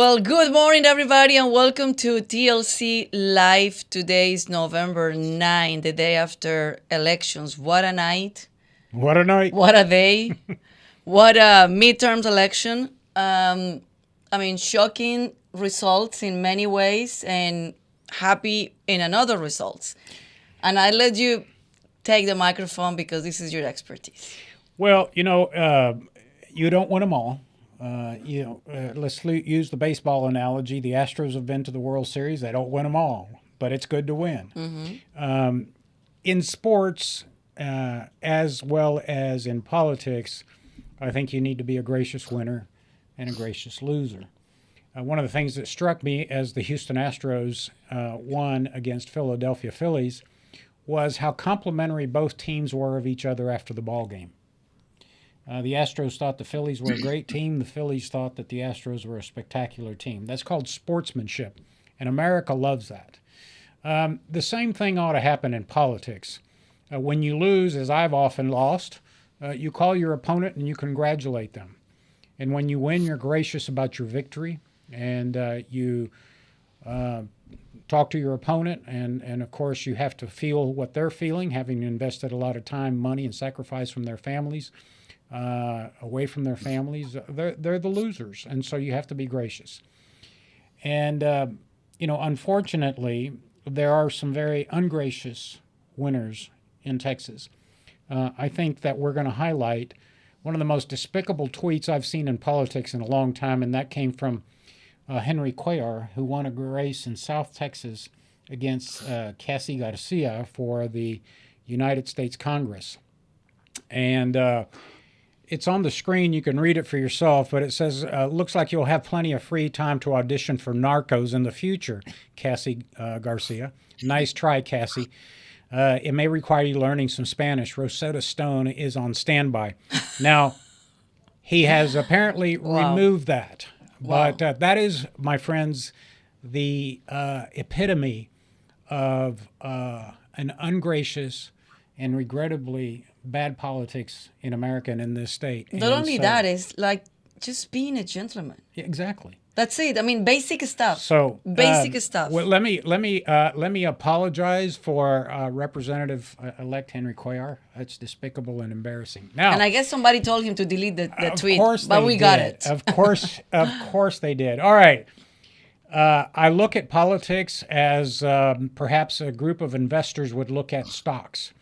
Well, good morning, everybody, and welcome to TLC Live. Today is November 9, the day after elections. What a night. What a night. What a day. What a midterms election. Shocking results in many ways and happy in another results. And I let you take the microphone because this is your expertise. Well, you don't win them all. Let's use the baseball analogy. The Astros have been to the World Series. They don't win them all, but it's good to win. In sports, as well as in politics, I think you need to be a gracious winner and a gracious loser. One of the things that struck me as the Houston Astros won against Philadelphia Phillies was how complimentary both teams were of each other after the ball game. The Astros thought the Phillies were a great team. The Phillies thought that the Astros were a spectacular team. That's called sportsmanship, and America loves that. The same thing ought to happen in politics. When you lose, as I've often lost, you call your opponent and you congratulate them. And when you win, you're gracious about your victory, and you talk to your opponent, and of course you have to feel what they're feeling, having invested a lot of time, money, and sacrifice from their families, away from their families. They're the losers, and so you have to be gracious. And unfortunately, there are some very ungracious winners in Texas. I think that we're going to highlight one of the most despicable tweets I've seen in politics in a long time, and that came from Henry Cuellar, who won a race in South Texas against Cassie Garcia for the United States Congress. And it's on the screen. You can read it for yourself, but it says, looks like you'll have plenty of free time to audition for Narcos in the future, Cassie Garcia. Nice try, Cassie. It may require you learning some Spanish. Rosetta Stone is on standby. Now, he has apparently removed that. But that is, my friends, the epitome of an ungracious and regrettably bad politics in America and in this state. Not only that, it's like just being a gentleman. Yeah, exactly. That's it. I mean, basic stuff. So basic stuff. Well, let me apologize for Representative-elect Henry Cuellar. That's despicable and embarrassing. Now, and I guess somebody told him to delete the tweet, course but we got it. Of course they did. All right. I look at politics as perhaps a group of investors would look at stocks.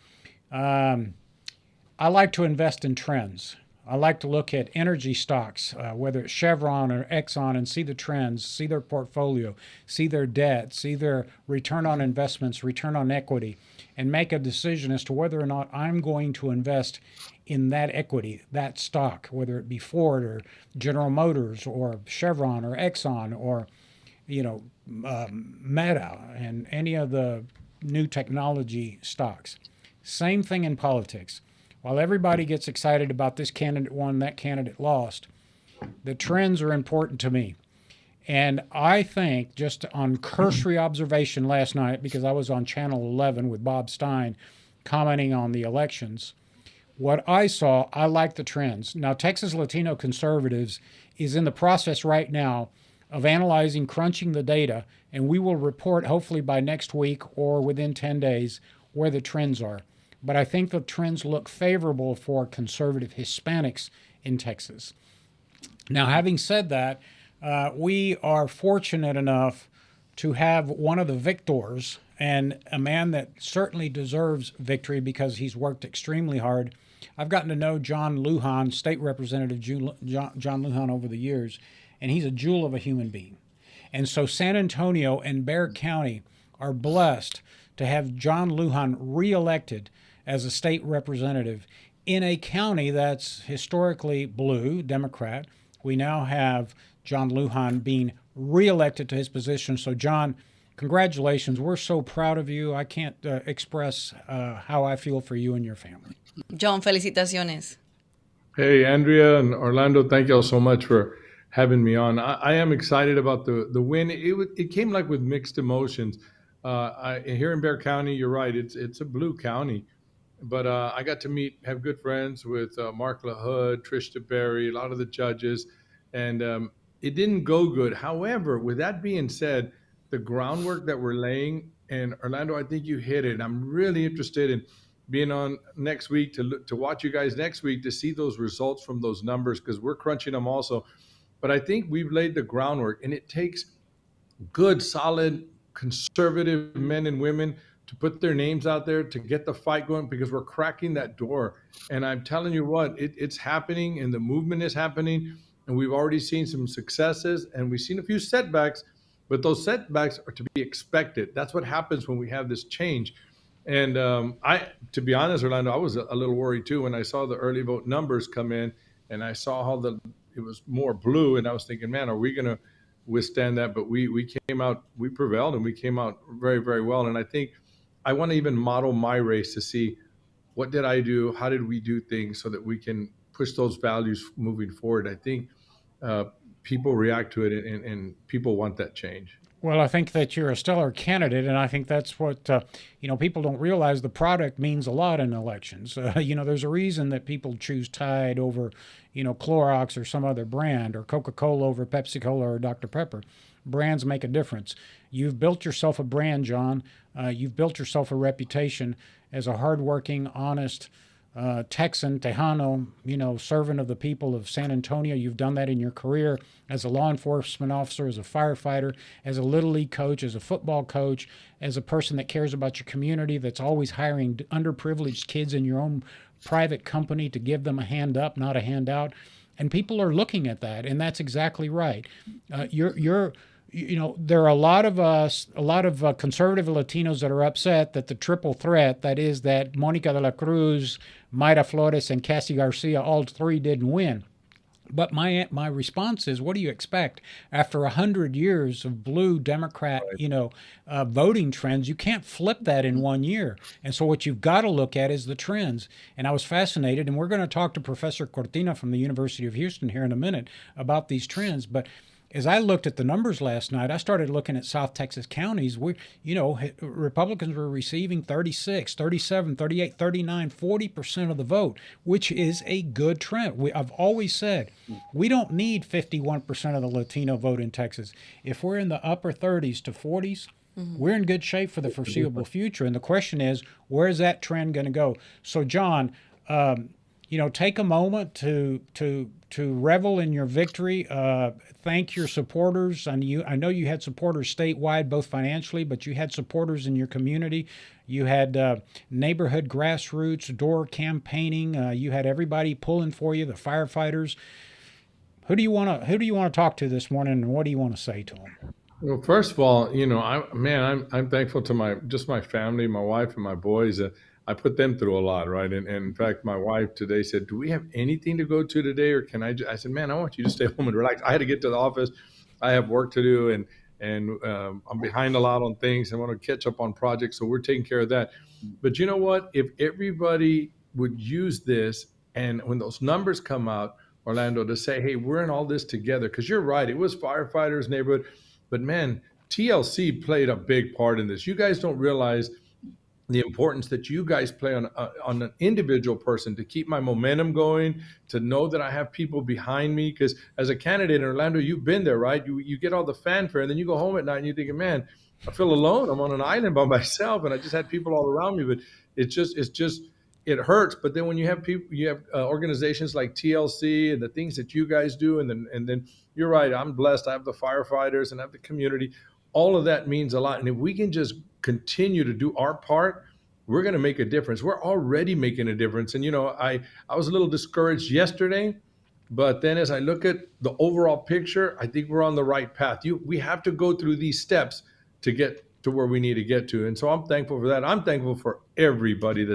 I like to invest in trends. I like to look at energy stocks, whether it's Chevron or Exxon, and see the trends, see their portfolio, see their debt, see their return on investments, return on equity, and make a decision as to whether or not I'm going to invest in that equity, that stock, whether it be Ford or General Motors or Chevron or Exxon or, Meta and any of the new technology stocks. Same thing in politics. While everybody gets excited about this candidate won, that candidate lost, the trends are important to me. And I think, just on cursory observation last night, because I was on Channel 11 with Bob Stein commenting on the elections, what I saw, I like the trends. Now, Texas Latino Conservatives is in the process right now of analyzing, crunching the data, and we will report hopefully by next week or within 10 days where the trends are. But I think the trends look favorable for conservative Hispanics in Texas. Now, having said that, we are fortunate enough to have one of the victors, and a man that certainly deserves victory because he's worked extremely hard. I've gotten to know John Lujan, State Representative John Lujan, over the years, and he's a jewel of a human being. And so San Antonio and Bexar County are blessed to have John Lujan reelected as a state representative in a county that's historically blue, Democrat. We now have John Lujan being reelected to his position. So, John, congratulations. We're so proud of you. I can't express how I feel for you and your family. John, felicitaciones. Hey, Andrea and Orlando, thank you all so much for having me on. I am excited about the win. It came like with mixed emotions. Here in Bexar County, you're right. It's a blue county. But I got to have good friends with Mark LaHood, Trish DeBerry, a lot of the judges. And it didn't go good. However, with that being said, the groundwork that we're laying, and Orlando, I think you hit it. I'm really interested in being on next week to watch you guys next week to see those results from those numbers because we're crunching them also. But I think we've laid the groundwork, and it takes good, solid, conservative men and women to put their names out there to get the fight going because we're cracking that door. And I'm telling you what, it's happening and the movement is happening. And we've already seen some successes and we've seen a few setbacks, but those setbacks are to be expected. That's what happens when we have this change. And to be honest, Orlando, I was a little worried too when I saw the early vote numbers come in, and I saw how it was more blue, and I was thinking, man, are we going to withstand that? But we came out, we prevailed, and we came out very, very well. And I think I want to even model my race to see what did I do, how did we do things, so that we can push those values moving forward. I think uh, people react to it, and people want that change. Well, I think that you're a stellar candidate, and I think that's what people don't realize. The product means a lot in elections. There's a reason that people choose Tide over, Clorox or some other brand, or Coca-Cola over Pepsi-Cola or Dr. Pepper. Brands make a difference. You've built yourself a brand, John. You've built yourself a reputation as a hardworking, honest Texan, Tejano, servant of the people of San Antonio. You've done that in your career as a law enforcement officer, as a firefighter, as a little league coach, as a football coach, as a person that cares about your community, that's always hiring underprivileged kids in your own private company to give them a hand up, not a handout. And people are looking at that, and that's exactly right. There are a lot of conservative Latinos that are upset that the triple threat, that is, that Monica de la Cruz, Mayra Flores, and Cassie Garcia, all three didn't win. But my response is, what do you expect after 100 years of blue Democrat, voting trends? You can't flip that in 1 year. And so what you've got to look at is the trends. And I was fascinated, and we're going to talk to Professor Cortina from the University of Houston here in a minute about these trends. But as I looked at the numbers last night, I started looking at South Texas counties where, Republicans were receiving 36, 37, 38, 39, 40% of the vote, which is a good trend. I've always said we don't need 51% of the Latino vote in Texas. If we're in the upper 30s to 40s, we're in good shape for the foreseeable future. And the question is, where is that trend going to go? So, John, take a moment to revel in your victory. Thank your supporters. I know you had supporters statewide, both financially, but you had supporters in your community. You had neighborhood grassroots door campaigning. You had everybody pulling for you, the firefighters. Who do you want to talk to this morning, and what do you want to say to them? Well, first of all, I'm thankful to my family, my wife, and my boys. I put them through a lot, right? And in fact, my wife today said, "Do we have anything to go to today, or can I?" I said, "Man, I want you to stay home and relax." I had to get to the office. I have work to do, and I'm behind a lot on things. I want to catch up on projects, so we're taking care of that. But you know what? If everybody would use this, and when those numbers come out, Orlando, to say, "Hey, we're in all this together," because you're right, it was firefighters, neighborhood, but man, TLC played a big part in this. You guys don't realize the importance that you guys play on an individual person to keep my momentum going, to know that I have people behind me. Because as a candidate in Orlando, you've been there, right? You get all the fanfare, and then you go home at night and you're thinking, man, I feel alone. I'm on an island by myself, and I just had people all around me. But it hurts. But then when you have people, you have organizations like TLC and the things that you guys do, and then you're right. I'm blessed. I have the firefighters and I have the community. All of that means a lot. And if we can just continue to do our part, we're going to make a difference. We're already making a difference. And, I was a little discouraged yesterday, but then as I look at the overall picture, I think we're on the right path. We have to go through these steps to get to where we need to get to. And so I'm thankful for that. I'm thankful for everybody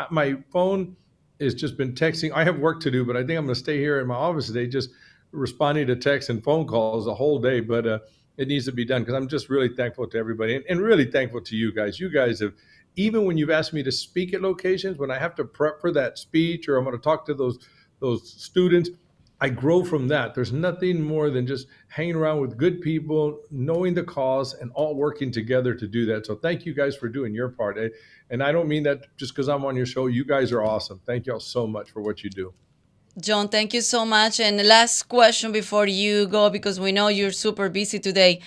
my phone has just been texting. I have work to do, but I think I'm going to stay here in my office today, just responding to texts and phone calls the whole day. But it needs to be done because I'm just really thankful to everybody and really thankful to you guys. You guys have, even when you've asked me to speak at locations, when I have to prep for that speech or I'm going to talk to those students, I grow from that. There's nothing more than just hanging around with good people, knowing the cause, and all working together to do that. So thank you guys for doing your part. And I don't mean that just because I'm on your show. You guys are awesome. Thank y'all so much for what you do. John, thank you so much. And the last question before you go, because we know you're super busy today.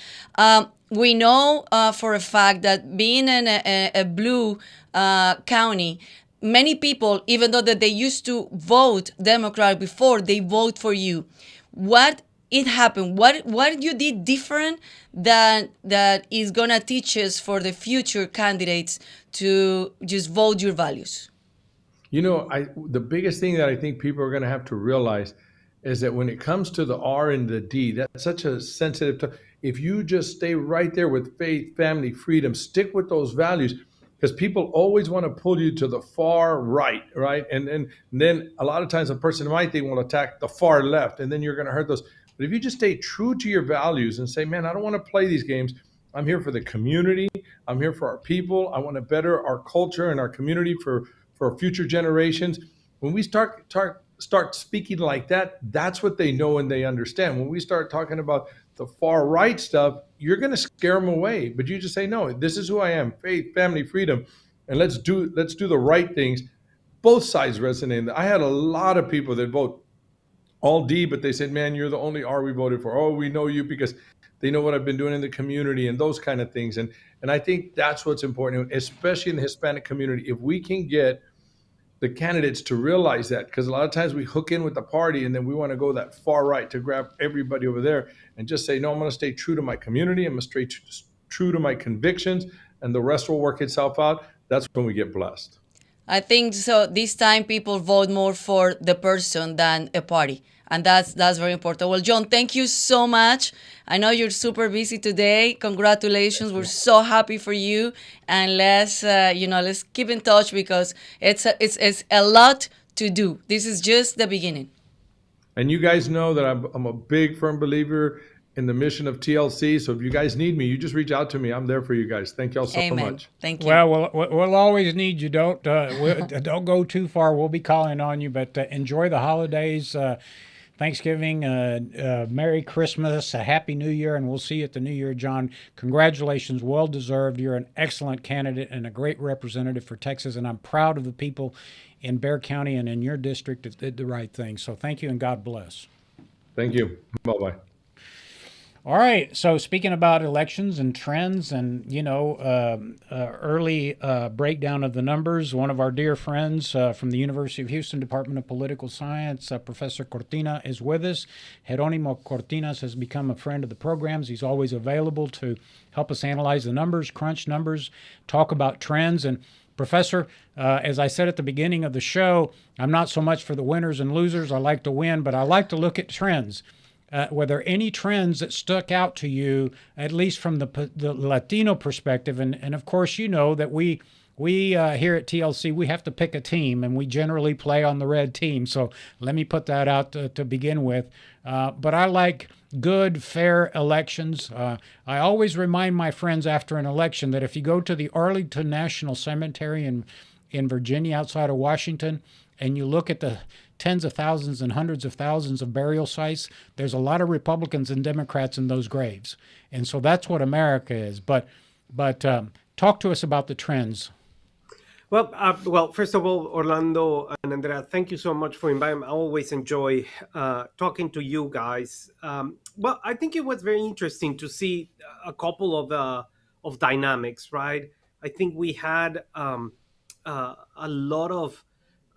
We know for a fact that being in a blue county, many people, even though that they used to vote Democrat before, they vote for you. What it happened? What you did different that is gonna teach us for the future candidates to just vote your values? The biggest thing that I think people are going to have to realize is that when it comes to the R and the D, that's such a sensitive. If you just stay right there with faith, family, freedom, stick with those values, because people always want to pull you to the far right, right? And then a lot of times a person might they will attack the far left, and then you're going to hurt those. But if you just stay true to your values and say, man, I don't want to play these games. I'm here for the community. I'm here for our people. I want to better our culture and our community for future generations. When we start speaking like that, that's what they know and they understand. When we start talking about the far right stuff, you're going to scare them away. But you just say, no, this is who I am: faith, family, freedom, and let's do the right things. Both sides resonate. I had a lot of people that vote all D, but they said, man, you're the only R we voted for. Oh, we know you because they know what I've been doing in the community and those kind of things. And I think that's what's important, especially in the Hispanic community. If we can get the candidates to realize that, because a lot of times we hook in with the party and then we want to go that far right to grab everybody over there and just say, no, I'm going to stay true to my community. I'm going to stay true to my convictions, and the rest will work itself out. That's when we get blessed. I think so. This time, people vote more for the person than a party, and that's very important. Well, John, thank you so much. I know you're super busy today. Congratulations. We're so happy for you, and let's keep in touch because it's a lot to do. This is just the beginning. And you guys know that I'm a big, firm believer in the mission of TLC. So if you guys need me, you just reach out to me. I'm there for you guys. Thank y'all so Amen. much. Thank you. Well, we'll always need you. Don't go too far. We'll be calling on you, but enjoy the holidays, Thanksgiving, Merry Christmas, a Happy New Year, and we'll see you at the New Year, John. Congratulations, well deserved. You're an excellent candidate and a great representative for Texas, and I'm proud of the people in Bexar County and in your district that did the right thing. So thank you and God bless. Thank you. Bye-bye. All right. So speaking about elections and trends and, early breakdown of the numbers, one of our dear friends from the University of Houston Department of Political Science, Professor Cortina, is with us. Jeronimo Cortinas has become a friend of the programs. He's always available to help us analyze the numbers, crunch numbers, talk about trends. And Professor, as I said at the beginning of the show, I'm not so much for the winners and losers. I like to win, but I like to look at trends. Were there any trends that stuck out to you, at least from the Latino perspective? And of course, you know that we here at TLC, we have to pick a team, and we generally play on the red team. So let me put that out to begin with. But I like good, fair elections. I always remind my friends after an election that if you go to the Arlington National Cemetery in Virginia outside of Washington, and you look at the tens of thousands and hundreds of thousands of burial sites, there's a lot of Republicans and Democrats in those graves. And so that's what America is. But talk to us about the trends. Well, first of all, Orlando and Andrea, thank you so much for inviting me. I always enjoy talking to you guys. Well, I think it was very interesting to see a couple of dynamics, right? I think we had a lot of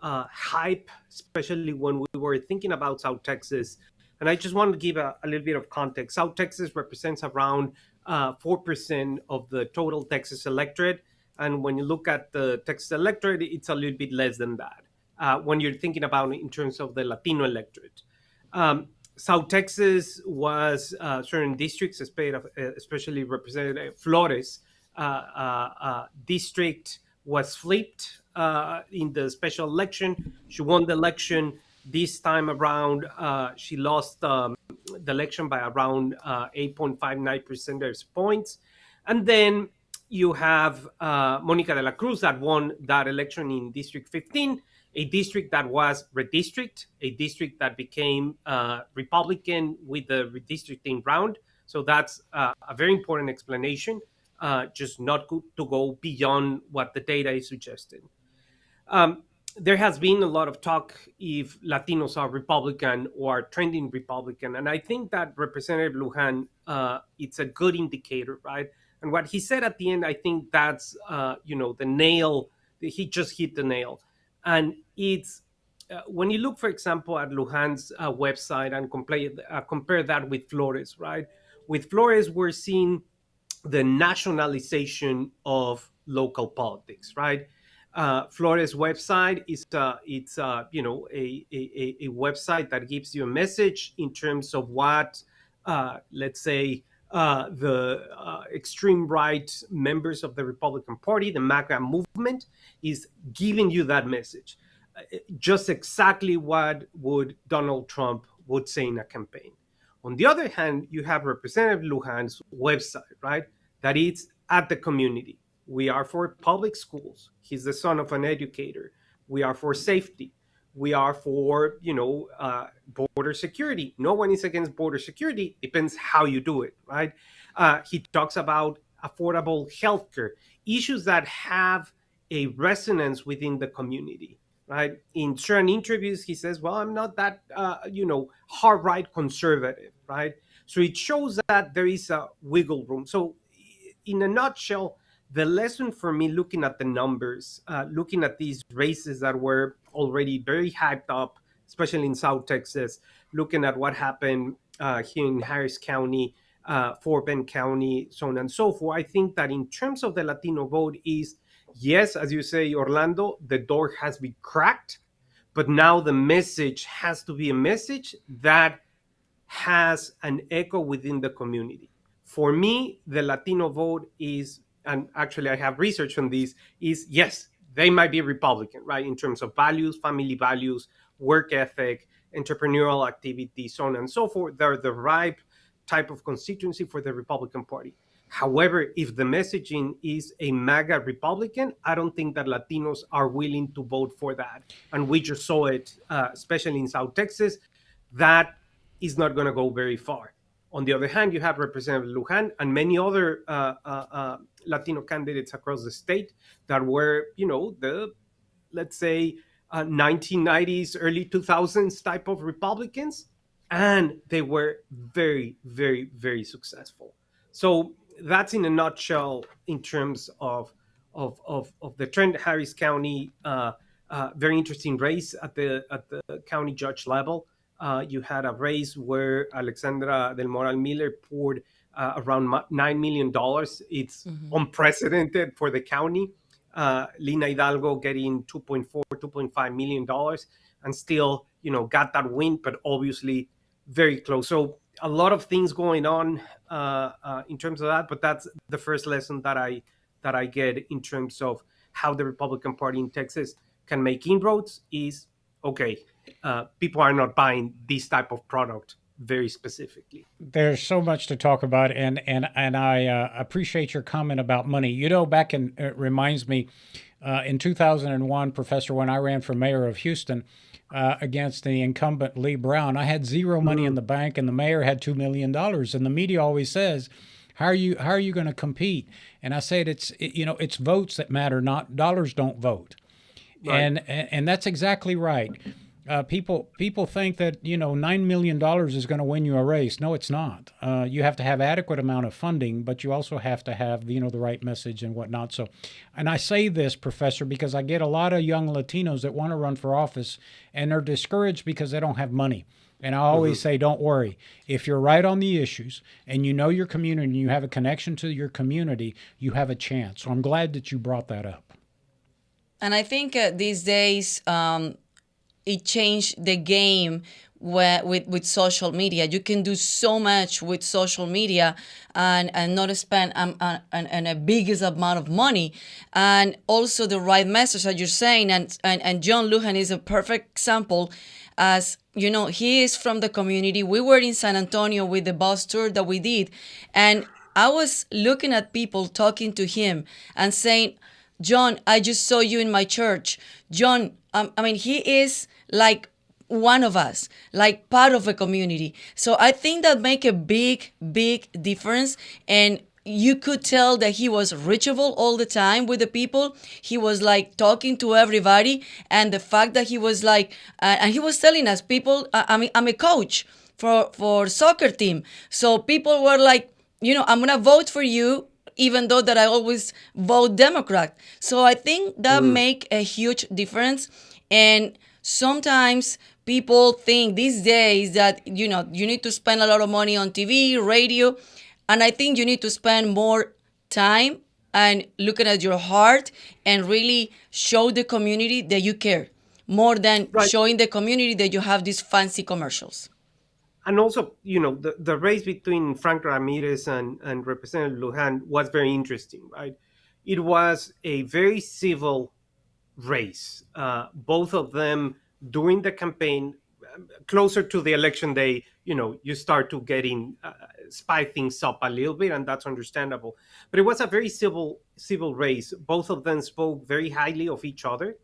hype, especially when we were thinking about South Texas. And I just want to give a little bit of context. South Texas represents around 4% of the total Texas electorate. And when you look at the Texas electorate, it's a little bit less than that when you're thinking about it in terms of the Latino electorate. South Texas was certain districts, especially Representative Flores' district was flipped in the special election. She won the election. This time around, she lost the election by around 8.59 percentage points. And then you have Monica de la Cruz that won that election in District 15, a district that was redistricted, a district that became Republican with the redistricting round. So that's a very important explanation, just not to go beyond what the data is suggesting. there has been a lot of talk if Latinos are Republican or are trending Republican, and I think that Representative Lujan, it's a good indicator, right? And what he said at the end, I think that's the nail. He just hit the nail, and it's when you look, for example, at Lujan's website and compare that with Flores, right? With Flores, we're seeing the nationalization of local politics, right? Flores website is it's a website that gives you a message in terms of what let's say the extreme right members of the Republican Party, the MAGA movement, is giving you that message. Just exactly what would Donald Trump would say in a campaign. On the other hand, you have Representative Lujan's website, right? That it's at the community. We are for public schools. He's the son of an educator. We are for safety. We are for, border security. No one is against border security. Depends how you do it, right? He talks about affordable healthcare, issues that have a resonance within the community, right? In certain interviews, he says, "Well, I'm not that, hard right conservative," right? So it shows that there is a wiggle room. So, in a nutshell, the lesson for me, looking at the numbers, looking at these races that were already very hyped up, especially in South Texas, looking at what happened here in Harris County, Fort Bend County, so on and so forth, I think that in terms of the Latino vote is, yes, as you say, Orlando, the door has been cracked, but now the message has to be a message that has an echo within the community. For me, the Latino vote is, and actually I have research on this, is yes, they might be Republican, right? In terms of values, family values, work ethic, entrepreneurial activity, so on and so forth. They're the right type of constituency for the Republican Party. However, if the messaging is a MAGA Republican, I don't think that Latinos are willing to vote for that. And we just saw it, especially in South Texas, that is not going to go very far. On the other hand, you have Representative Lujan and many other Latino candidates across the state that were, the, let's say, 1990s, early 2000s type of Republicans, and they were very, very, very successful. So that's in a nutshell in terms of the trend. Harris County, very interesting race at the county judge level. You had a race where Alexandra del Moral Miller poured around $9 million. It's unprecedented for the county. Lina Hidalgo getting 2.4, $2.5 million, and still, got that win, but obviously very close. So a lot of things going on in terms of that, but that's the first lesson that I get in terms of how the Republican Party in Texas can make inroads is, okay, people are not buying this type of product very specifically. There's so much to talk about, and I appreciate your comment about money. Back in it reminds me, in 2001, Professor, when I ran for mayor of Houston against the incumbent Lee Brown, I had zero money in the bank, and the mayor had $2 million. And the media always says, "How are you going to compete?" And I said, it's votes that matter, not dollars. Don't vote. Right. And that's exactly right. People think that $9 million is going to win you a race. No, it's not. You have to have adequate amount of funding, but you also have to have the right message and whatnot. So, and I say this, Professor, because I get a lot of young Latinos that want to run for office, and they're discouraged because they don't have money. And I always say, don't worry. If you're right on the issues and you know your community and you have a connection to your community, you have a chance. So I'm glad that you brought that up. And I think these days, it changed the game with social media. You can do so much with social media and not spend a biggest amount of money, and also the right message that you're saying. And John Lujan is a perfect example. As he is from the community. We were in San Antonio with the bus tour that we did, and I was looking at people talking to him and saying, "John, I just saw you in my church. John, he is like one of us, like part of a community." So I think that make a big, big difference. And you could tell that he was reachable all the time with the people. He was like talking to everybody, and the fact that he was like, and he was telling us, people, I'm a coach for soccer team, so people were like, I'm gonna vote for you, even though that I always vote Democrat. So I think that make a huge difference. And sometimes people think these days that you need to spend a lot of money on TV, radio, and I think you need to spend more time and looking at your heart and really show the community that you care more than Right. showing the community that you have these fancy commercials. And also, the race between Frank Ramirez and Representative Lujan was very interesting, right? It was a very civil race. Both of them during the campaign, closer to the election day, you start to getting spice things up a little bit, and that's understandable. But it was a very civil race. Both of them spoke very highly of each other.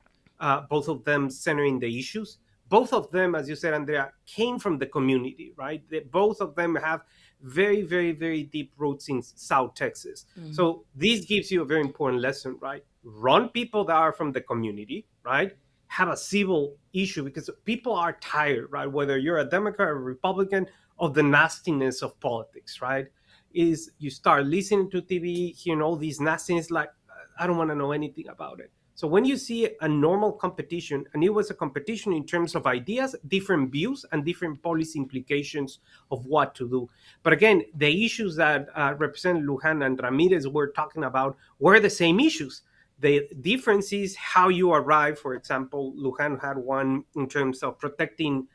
Both of them centering the issues. Both of them, as you said, Andrea, came from the community, right? Both of them have very, very, very deep roots in South Texas. So this gives you a very important lesson, right? Run people that are from the community, right? Have a civil issue, because people are tired, right? Whether you're a Democrat or Republican, of the nastiness of politics, right? Is you start listening to TV, hearing all these nastiness, like, I don't want to know anything about it. So when you see a normal competition, and it was a competition in terms of ideas, different views, and different policy implications of what to do. But again, the issues that Representative Lujan and Ramirez were talking about were the same issues. The difference is how you arrive. For example, Lujan had one in terms of protecting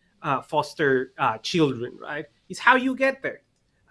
foster children, right? It's how you get there.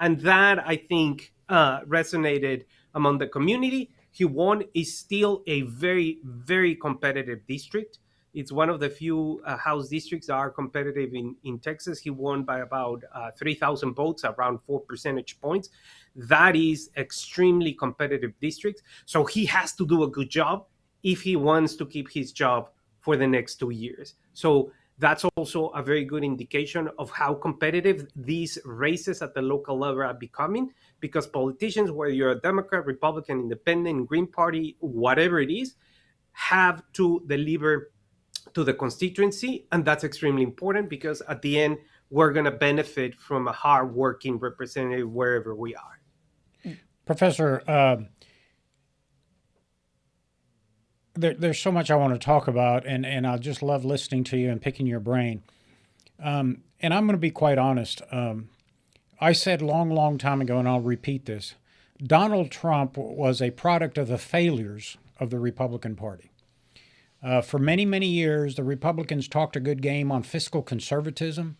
And that, I think, resonated among the community. He won. Is still a very, very competitive district. It's one of the few House districts that are competitive in Texas. He won by about 3,000 votes, around 4 percentage points. That is extremely competitive district. So he has to do a good job if he wants to keep his job for the next 2 years. So that's also a very good indication of how competitive these races at the local level are becoming, because politicians, whether you're a Democrat, Republican, Independent, Green Party, whatever it is, have to deliver to the constituency. And that's extremely important, because at the end, we're going to benefit from a hard-working representative wherever we are. Professor, there's so much I want to talk about, and I just love listening to you and picking your brain. And I'm going to be quite honest. I said long time ago, and I'll repeat this, Donald Trump was a product of the failures of the Republican Party. For many years, the Republicans talked a good game on fiscal conservatism,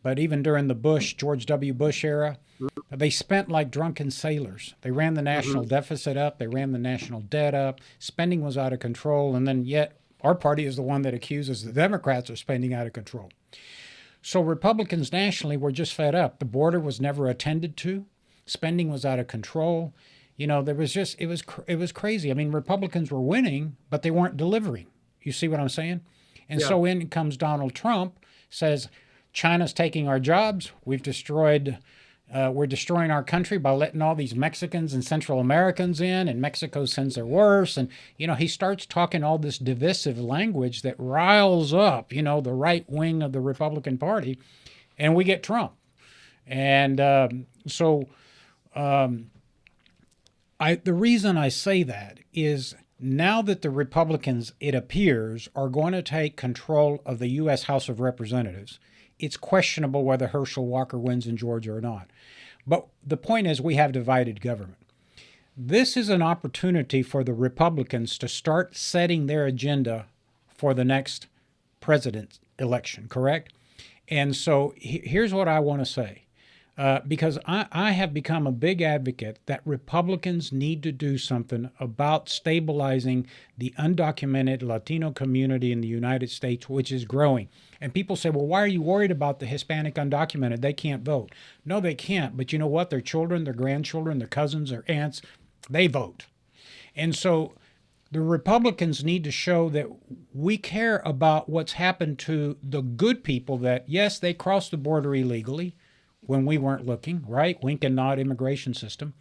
but even during the George W. Bush era, they spent like drunken sailors. They ran the national deficit up. They ran the national debt up. Spending was out of control. And then yet our party is the one that accuses the Democrats of spending out of control. So Republicans nationally were just fed up. The border was never attended to. Spending was out of control. There was just, it was crazy. I mean, Republicans were winning, but they weren't delivering. You see what I'm saying? And so in comes Donald Trump, says, China's taking our jobs. We're destroying our country by letting all these Mexicans and Central Americans in, and Mexico sends their worst. And, he starts talking all this divisive language that riles up, the right wing of the Republican Party, and we get Trump. And the reason I say that is now that the Republicans, it appears, are going to take control of the U.S. House of Representatives, it's questionable whether Herschel Walker wins in Georgia or not. But the point is, we have divided government. This is an opportunity for the Republicans to start setting their agenda for the next president's election, correct? And so here's what I want to say. Because I have become a big advocate that Republicans need to do something about stabilizing the undocumented Latino community in the United States, which is growing. And people say, well, why are you worried about the Hispanic undocumented? They can't vote. No, they can't. But you know what? Their children, their grandchildren, their cousins, their aunts, they vote. And so the Republicans need to show that we care about what's happened to the good people that, yes, they crossed the border illegally when we weren't looking, right? Wink and nod immigration system.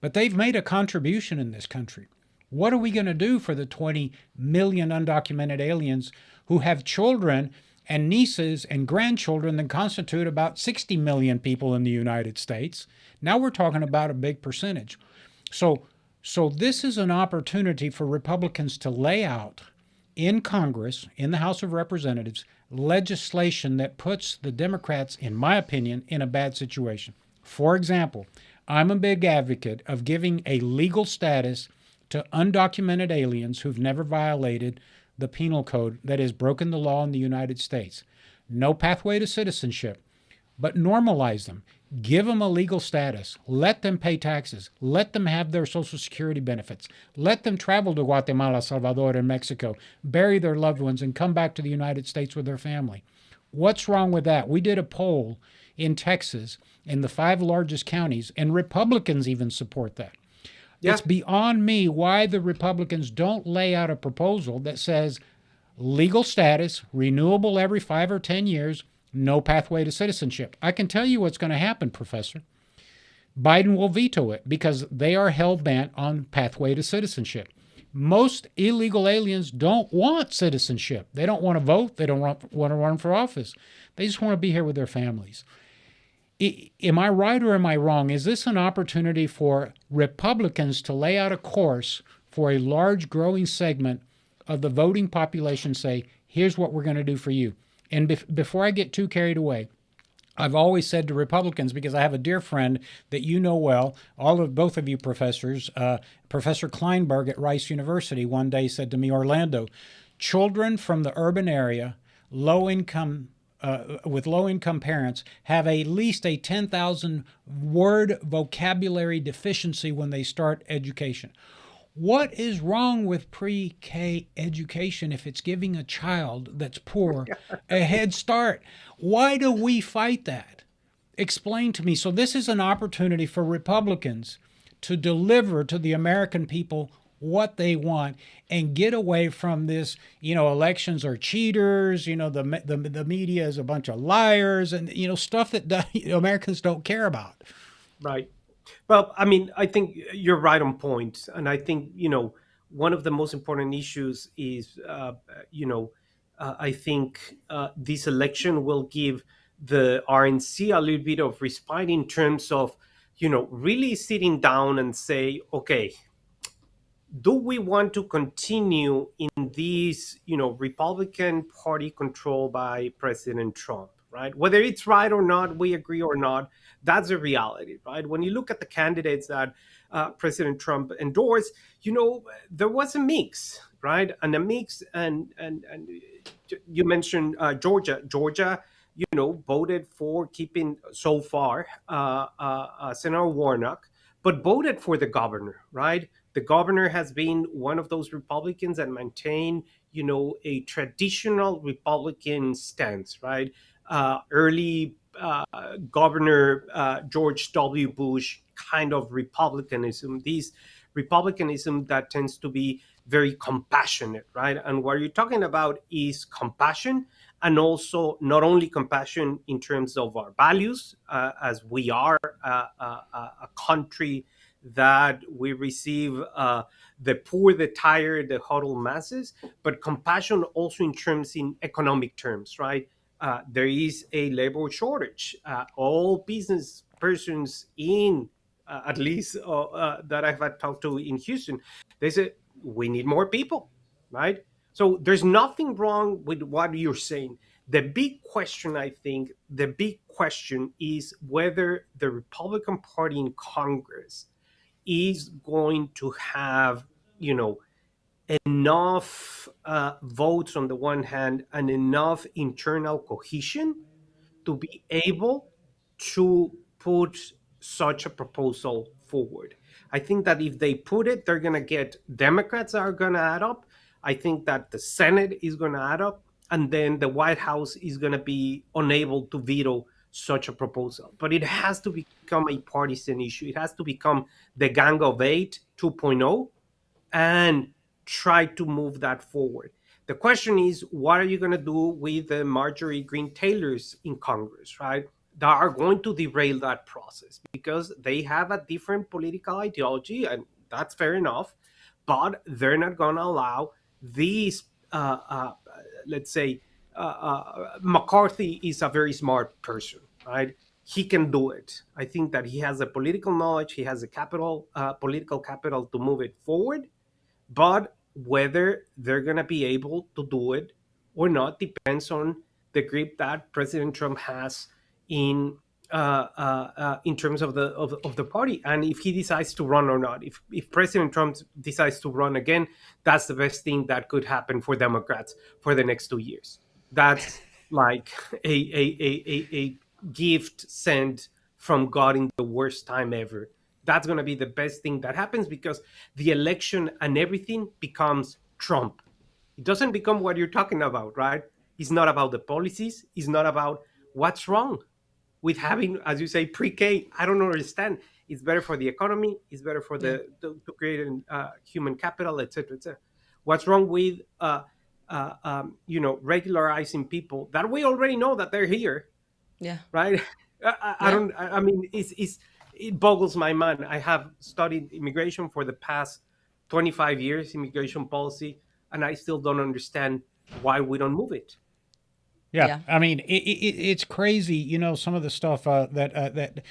but they've made a contribution in this country. What are we going to do for the 20 million undocumented aliens who have children and nieces and grandchildren that constitute about 60 million people in the United States? Now we're talking about a big percentage. So, so this is an opportunity for Republicans to lay out in Congress, in the House of Representatives, legislation that puts the Democrats, in my opinion, in a bad situation. For example, I'm a big advocate of giving a legal status to undocumented aliens who've never violated the penal code, that has broken the law in the United States. No pathway to citizenship, but normalize them. Give them a legal status. Let them pay taxes. Let them have their Social Security benefits. Let them travel to Guatemala, Salvador, and Mexico, bury their loved ones, and come back to the United States with their family. What's wrong with that? We did a poll in Texas in the 5 largest counties, and Republicans even support that. Yeah. It's beyond me why the Republicans don't lay out a proposal that says legal status, renewable every 5 or 10 years, no pathway to citizenship. I can tell you what's going to happen, Professor. Biden will veto it because they are hell-bent on pathway to citizenship. Most illegal aliens don't want citizenship. They don't want to vote. They don't want to run for office. They just want to be here with their families. Am I right or am I wrong? Is this an opportunity for Republicans to lay out a course for a large growing segment of the voting population, say, here's what we're going to do for you? And before I get too carried away, I've always said to Republicans, because I have a dear friend that you know well, both of you professors, Professor Kleinberg at Rice University one day said to me, Orlando, children from the urban area, with low-income parents, have at least a 10,000 word vocabulary deficiency when they start education. What is wrong with pre-K education if it's giving a child that's poor a head start? Why do we fight that? Explain to me. So this is an opportunity for Republicans to deliver to the American people what they want and get away from this, elections are cheaters, the media is a bunch of liars, and, stuff that Americans don't care about. Right. Well, I mean, I think you're right on point. And I think, one of the most important issues is, I think this election will give the RNC a little bit of respite in terms of, really sitting down and say, okay, do we want to continue in this, Republican Party controlled by President Trump, right? Whether it's right or not, we agree or not, that's a reality, right? When you look at the candidates that President Trump endorsed, there was a mix, right? And a mix, and you mentioned Georgia, voted for keeping so far Senator Warnock, but voted for the governor, right? The governor has been one of those Republicans that maintain, a traditional Republican stance, right? Early Governor George W. Bush kind of republicanism, this republicanism that tends to be very compassionate, right? And what you're talking about is compassion, and also not only compassion in terms of our values, as we are a country that we receive the poor, the tired, the huddled masses, but compassion also in economic terms, right? There is a labor shortage. All business persons at least that I've had talked to in Houston, they say we need more people, right? So there's nothing wrong with what you're saying. The big question, I think, is whether the Republican Party in Congress is going to have, enough votes on the one hand and enough internal cohesion to be able to put such a proposal forward. I think that if they put it, they're going to get Democrats that are going to add up. I think that the Senate is going to add up, and then the White House is going to be unable to veto such a proposal. But it has to become a partisan issue. It has to become the Gang of Eight 2.0 and try to move that forward. The question is, what are you going to do with the Marjorie Green Taylors in Congress, right? that are going to derail that process because they have a different political ideology, and that's fair enough. But they're not going to allow these, let's say, McCarthy is a very smart person, right? He can do it. I think that he has the political knowledge, he has the capital, political capital to move it forward. But whether they're going to be able to do it or not depends on the grip that President Trump has in in terms of the party, and if he decides to run or not. If President Trump decides to run again, that's the best thing that could happen for Democrats for the next 2 years. That's like a gift sent from God in the worst time ever. That's going to be the best thing that happens because the election and everything becomes Trump. It doesn't become what you're talking about, right? It's not about the policies. It's not about what's wrong with having, as you say, pre-K. I don't understand. It's better for the economy. It's better for Yeah. to create human capital, etc., etc. What's wrong with regularizing people that we already know that they're here, Yeah. right? I Yeah. don't. I mean, it boggles my mind. I have studied immigration for the past 25 years, immigration policy, and I still don't understand why we don't move it. Yeah, Yeah. I mean, it's crazy, some of the stuff that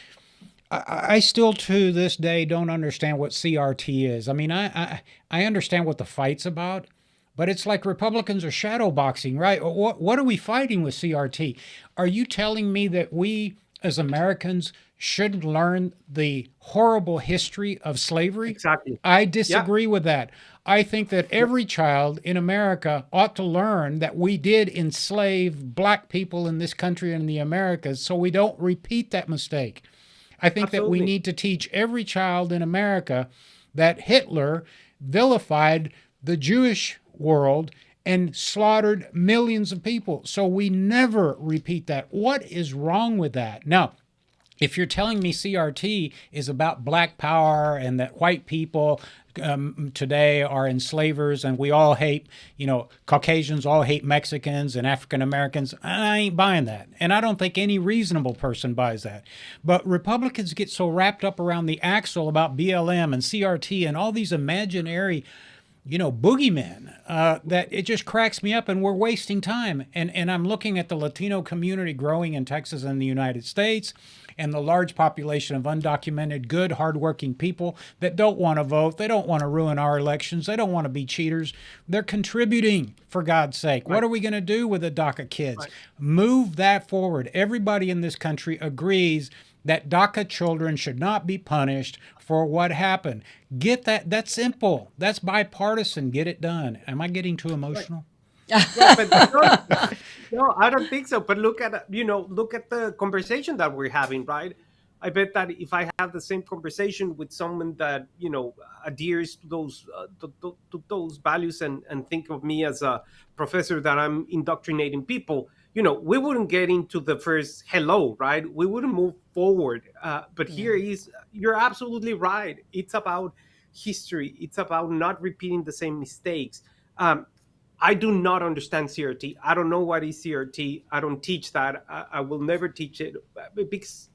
I still to this day don't understand what CRT is. I mean, I understand what the fight's about, but it's like Republicans are shadow boxing, right? What are we fighting with CRT? Are you telling me that we as Americans should learn the horrible history of slavery? Exactly. I Yeah. disagree with that. I think that every child in America ought to learn that we did enslave black people in this country and the Americas so we don't repeat that mistake. I think that we Absolutely. need to teach every child in America that Hitler vilified the Jewish world and slaughtered millions of people. So we never repeat that. What is wrong with that? Now, if you're telling me CRT is about black power and that white people today are enslavers and we all hate, Caucasians all hate Mexicans and African Americans, I ain't buying that. And I don't think any reasonable person buys that. But Republicans get so wrapped up around the axle about BLM and CRT and all these imaginary boogeymen, that it just cracks me up and we're wasting time. And I'm looking at the Latino community growing in Texas and the United States and the large population of undocumented, good, hardworking people that don't want to vote. They don't want to ruin our elections. They don't want to be cheaters. They're contributing, for God's sake. What are we going to do with the DACA kids? Move that forward. Everybody in this country agrees that DACA children should not be punished for what happened. Get that. That's simple. That's bipartisan. Get it done. Am I getting too emotional? Yeah, but no, I don't think so. But look at look at the conversation that we're having, right? I bet that if I have the same conversation with someone that adheres to those to those values and think of me as a professor that I'm indoctrinating people, we wouldn't get into the first hello, right? We wouldn't move forward. But here is, you're absolutely right. It's about history. It's about not repeating the same mistakes. I do not understand CRT. I don't know what is CRT. I don't teach that. I will never teach it because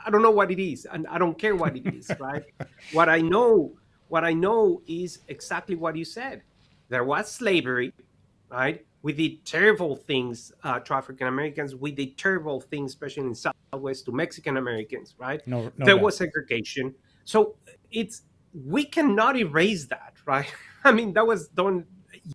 I don't know what it is, and I don't care what it is. Right? What I know is exactly what you said. There was slavery, right? We did terrible things to African Americans. We did terrible things, especially in Southwest, to Mexican Americans, right? No There doubt. was segregation. So we cannot erase that, right? I mean, that was done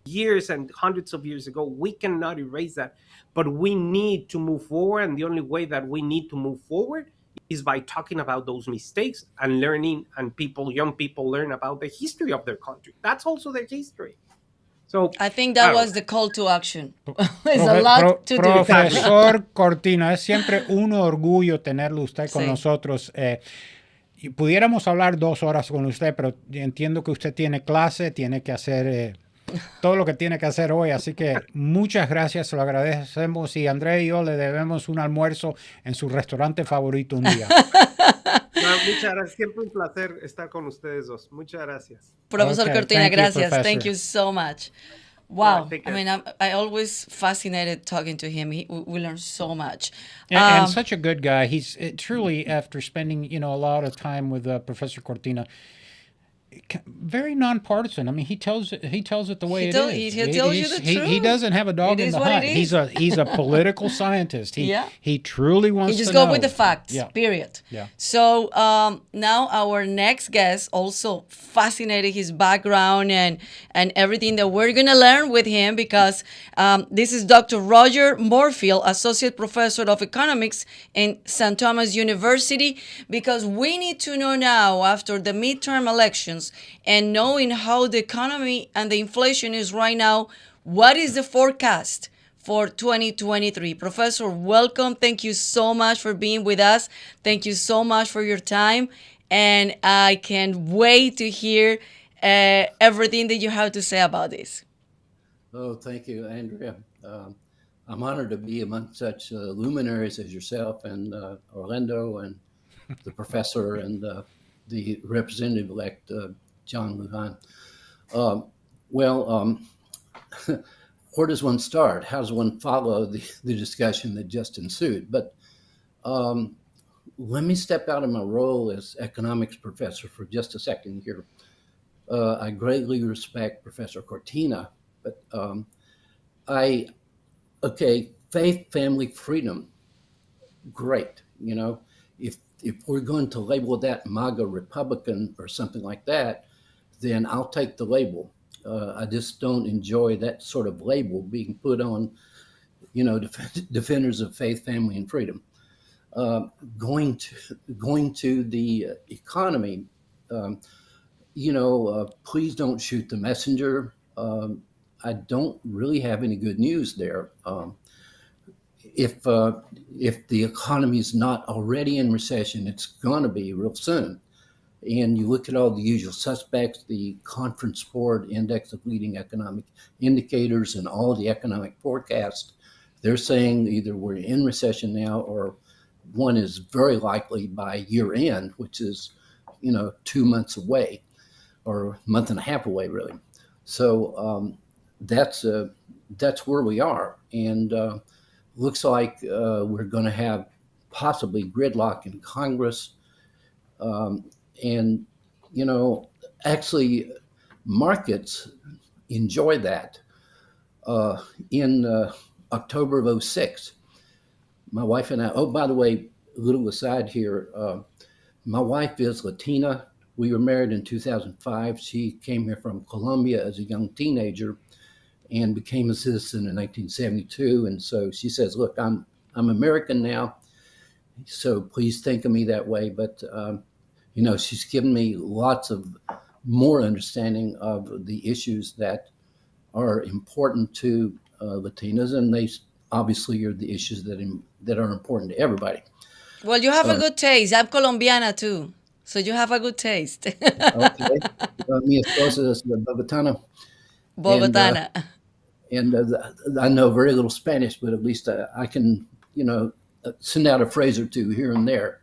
years and hundreds of years ago. We cannot erase that, but we need to move forward. And the only way that we need to move forward is by talking about those mistakes and learning, and young people learn about the history of their country. That's also their history. So I think I that don't was know. the call to action. It's a lot to do. Profesor Cortina, es siempre un orgullo tenerlo usted con Sí. nosotros. Y pudiéramos hablar 2 horas con usted, pero entiendo que usted tiene clase, tiene que hacer todo lo que tiene que hacer hoy. Así que muchas gracias, se lo agradecemos. Y André y yo le debemos un almuerzo en su restaurante favorito un día. No, muchas gracias. Siempre un placer estar con ustedes dos. Muchas gracias. Profesor Okay, Cortina, thank you, gracias. Professor. Thank you so much. All right, Wow. take I care. mean, I always fascinated talking to him. We learn so much. And Um, such a good guy. He's truly, after spending a lot of time with Professor Cortina, very nonpartisan. I mean, he tells it the way it is. he tells you the He truth. doesn't have a It dog in is the what it hunt. is. He's a political scientist. He Yeah. he truly He wants just to go with the know. facts, Yeah, period. yeah. So now our next guest also fascinated his background and everything that we're gonna learn with him because this is Dr. Roger Morefield, Associate Professor of Economics in St. Thomas University, because we need to know now after the midterm elections and knowing how the economy and the inflation is right now, what is the forecast for 2023. Professor, welcome. Thank you so much for being with us. Thank you so much for your time. And I can't wait to hear everything that you have to say about this. Oh, thank you, Andrea. I'm honored to be among such luminaries as yourself and Orlando and the professor and the representative-elect John Lujan. Um, well, where does one start? How does one follow the discussion that just ensued? But um, let me step out of my role as economics professor for just a second here. I greatly respect Professor Cortina, but I okay, faith, family, freedom, great. If we're going to label that MAGA Republican or something like that, then I'll take the label. I just don't enjoy that sort of label being put on, defenders of faith, family, and freedom. Uh, going to the economy, um, please don't shoot the messenger. I don't really have any good news there. If the economy is not already in recession, it's going to be real soon. And you look at all the usual suspects, the Conference Board Index of Leading Economic Indicators and all the economic forecasts, they're saying either we're in recession now or one is very likely by year end, which is, 2 months away or a month and a half away, really. So that's that's where we are, and looks like we're going to have possibly gridlock in Congress, um, and actually, markets enjoy that. In October of '06, my wife and I. Oh, by the way, a little aside here. My wife is Latina. We were married in 2005. She came here from Colombia as a young teenager and became a citizen in 1972. And so she says, "Look, I'm American now, so please think of me that way." But she's given me lots of more understanding of the issues that are important to Latinas, and they obviously are the issues that are important to everybody. Well, you have a Uh, good taste. I'm Colombiana too. So you have a good taste. okay, mi esposa es de Bogotana, and Bogotana. I know very little Spanish, but at least I can, send out a phrase or two here and there.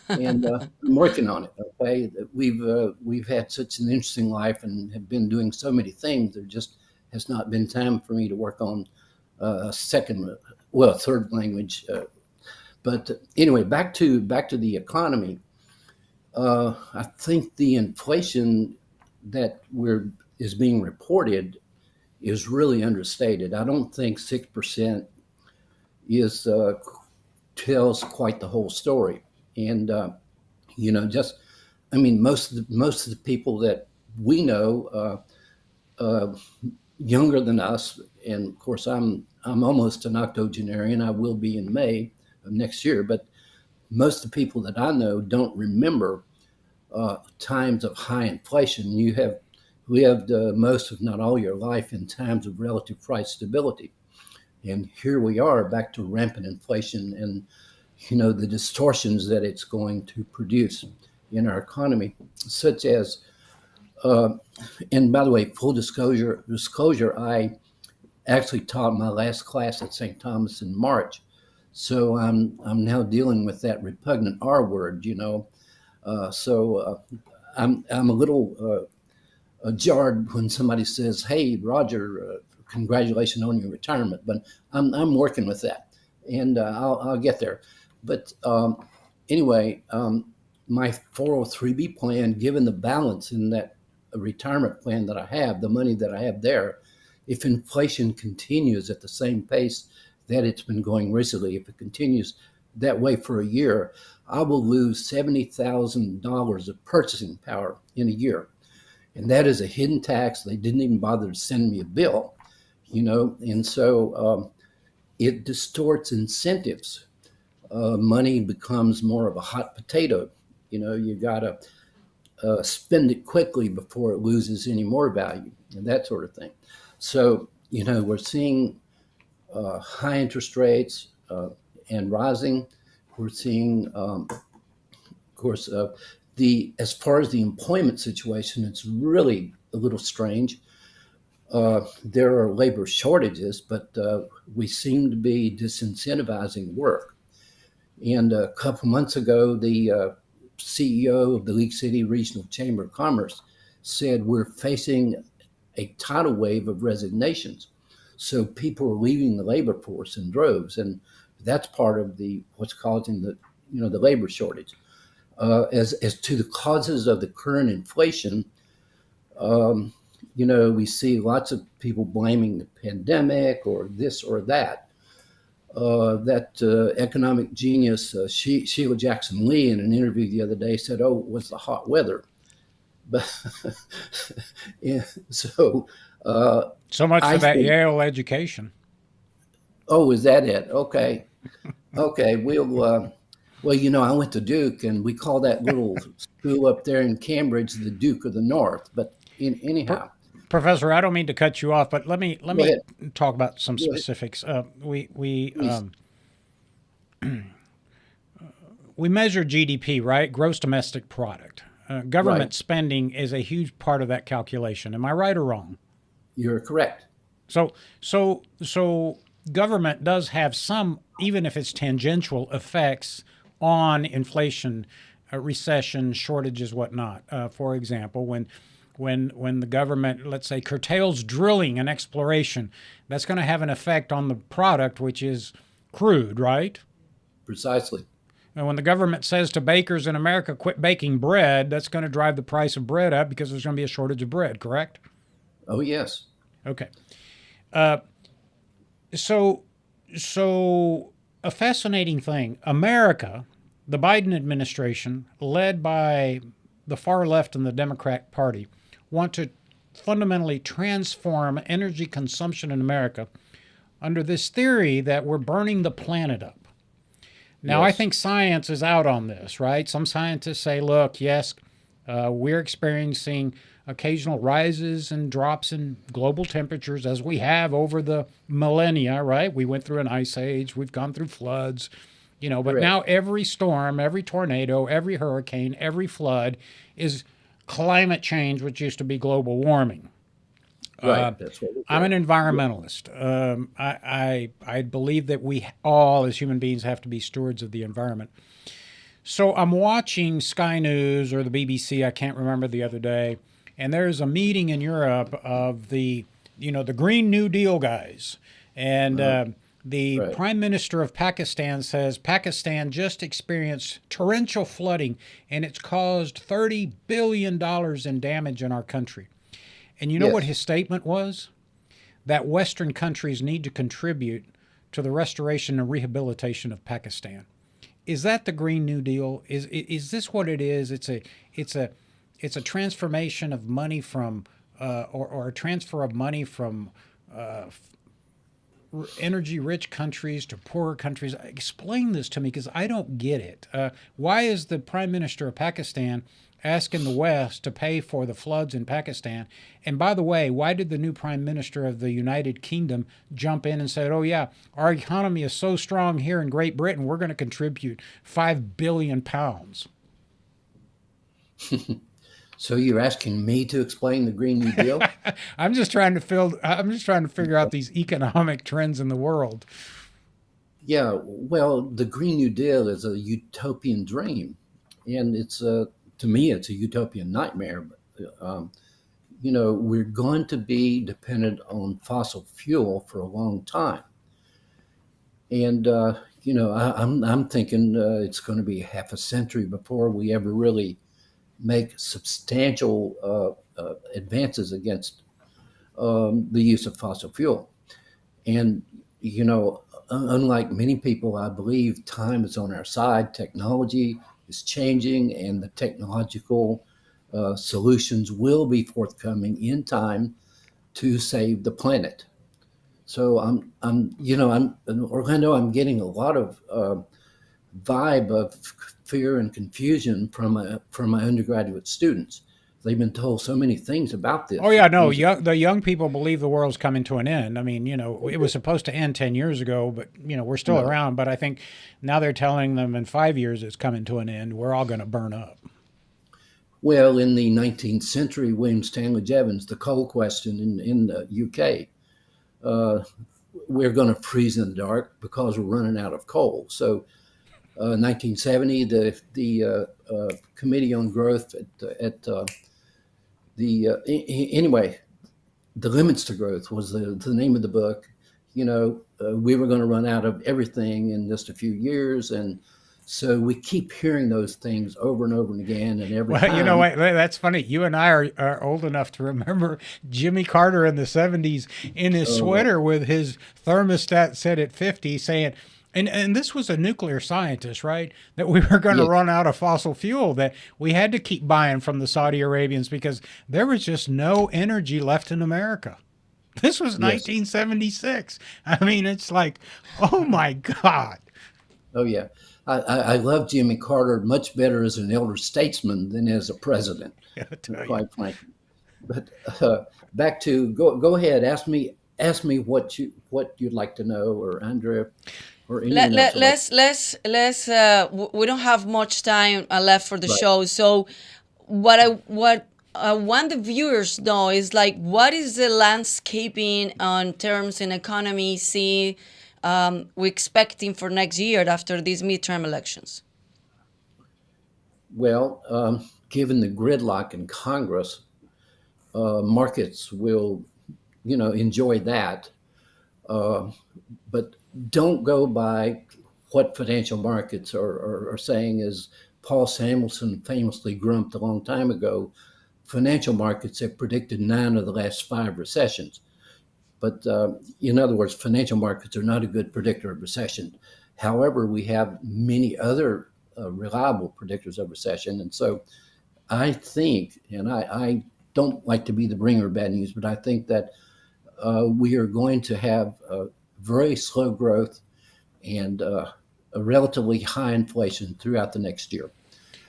And I'm working on it. Okay, we've had such an interesting life and have been doing so many things. There just has not been time for me to work on a third language. But anyway, back to the economy. I think the inflation that is being reported is really understated. I don't think 6% is tells quite the whole story. And just most of the people that we know, younger than us, and of course I'm almost an octogenarian. I will be in May of next year, but most of the people that I know don't remember times of high inflation. You have lived most, if not all, your life in times of relative price stability, and here we are back to rampant inflation and the distortions that it's going to produce in our economy, such as and by the way, full disclosure, I actually taught my last class at St. Thomas in March, so I'm now dealing with that repugnant R word, so I'm a little jarred when somebody says, "Hey, Roger, congratulations on your retirement, but I'm working with that, and I'll get there. But anyway, my 403b plan, given the balance in that retirement plan that I have, the money that I have there, if inflation continues at the same pace that it's been going recently, if it continues that way for a year, I will lose $70,000 of purchasing power in a year. And that is a hidden tax. They didn't even bother to send me a bill, and so it distorts incentives. Money becomes more of a hot potato. You got to spend it quickly before it loses any more value and that sort of thing. So, we're seeing high interest rates and rising. We're seeing, of course, as far as the employment situation, it's really a little strange. There are labor shortages, but we seem to be disincentivizing work. And a couple months ago, the CEO of the League City Regional Chamber of Commerce said we're facing a tidal wave of resignations. So people are leaving the labor force in droves, and that's part of what's causing the labor shortage. As to the causes of the current inflation, we see lots of people blaming the pandemic or this or that. That economic genius, Sheila Jackson Lee, in an interview the other day said, "Oh, it was the hot weather." But yeah, so much for that think, Yale education. Oh, is that it? Okay. Well, I went to Duke, and we call that little school up there in Cambridge the Duke of the North. But anyhow, Professor, I don't mean to cut you off, but let me talk about some specifics. We measure GDP, right? Gross domestic product. Government spending is a huge part of that calculation. Am I right or wrong? You're correct. So government does have some, even if it's tangential, effects on inflation, recession, shortages, whatnot. For example, when the government, let's say, curtails drilling and exploration, that's going to have an effect on the product, which is crude, right? Precisely. And when the government says to bakers in America, quit baking bread, that's going to drive the price of bread up because there's going to be a shortage of bread, correct? Oh, yes. Okay. So a fascinating thing. America, the Biden administration, led by the far left and the Democrat Party, want to fundamentally transform energy consumption in America under this theory that we're burning the planet up. Now, yes. I think science is out on this, right? Some scientists say, look, yes, we're experiencing occasional rises and drops in global temperatures as we have over the millennia, right? We went through an ice age, we've gone through floods, but Correct. Now every storm, every tornado, every hurricane, every flood is climate change, which used to be global warming. Right. That's what I'm an environmentalist. I believe that we all, as human beings, have to be stewards of the environment. So I'm watching Sky News or the BBC, I can't remember the other day, and there's a meeting in Europe of the Green New Deal guys. And the right. Prime Minister of Pakistan says Pakistan just experienced torrential flooding, and it's caused $30 billion in damage in our country. And you know yes. what his statement was? That Western countries need to contribute to the restoration and rehabilitation of Pakistan. Is that the Green New Deal? Is this what it is? It's a transformation of money from or a transfer of money from energy-rich countries to poorer countries. Explain this to me, because I don't get it. Why is the Prime Minister of Pakistan asking the West to pay for the floods in Pakistan? And by the way, why did the new Prime Minister of the United Kingdom jump in and say, oh yeah, our economy is so strong here in Great Britain, we're going to contribute £5 billion? So you're asking me to explain the Green New Deal? I'm just trying to figure out these economic trends in the world. Yeah, well, the Green New Deal is a utopian dream, and it's to me, it's a utopian nightmare. we're going to be dependent on fossil fuel for a long time. And, I'm thinking it's going to be half a century before we ever really make substantial advances against the use of fossil fuel. And, unlike many people, I believe time is on our side. Technology is changing, and the technological solutions will be forthcoming in time to save the planet. So Orlando, I'm getting a lot of vibe of fear and confusion from my undergraduate students. They've been told so many things about this. Oh yeah, no, the young people believe the world's coming to an end. I mean, it was supposed to end 10 years ago, but we're still around. But I think now they're telling them in 5 years it's coming to an end. We're all going to burn up. Well, in the 19th century, William Stanley Jevons, the coal question in the UK, we're going to freeze in the dark because we're running out of coal. So 1970, the Committee on Growth anyway, The Limits to Growth was the name of the book. We were going to run out of everything in just a few years. And so we keep hearing those things over and over and again. And every time. You know what? That's funny. You and I are old enough to remember Jimmy Carter in the 70s in his sweater with his thermostat set at 50 saying, and this was a nuclear scientist, right? That we were going to run out of fossil fuel, that we had to keep buying from the Saudi Arabians because there was just no energy left in America. This was 1976. I mean, it's like, oh my God. Oh, yeah. I love Jimmy Carter much better as an elder statesman than as a president, quite frankly. But back to go ahead. Ask me what you'd like to know, or Andrea, or anyone else. Let's we don't have much time left for the show. So what I want the viewers to know is like, what is the landscaping on terms in economy we're expecting for next year after these midterm elections? Well, given the gridlock in Congress, markets will, enjoy that. But don't go by what financial markets are saying. As Paul Samuelson famously grumped a long time ago, financial markets have predicted 9 of the last 5 recessions. But in other words, financial markets are not a good predictor of recession. However, we have many other reliable predictors of recession. And so I think, and I don't like to be the bringer of bad news, but I think that we are going to have very slow growth and a relatively high inflation throughout the next year.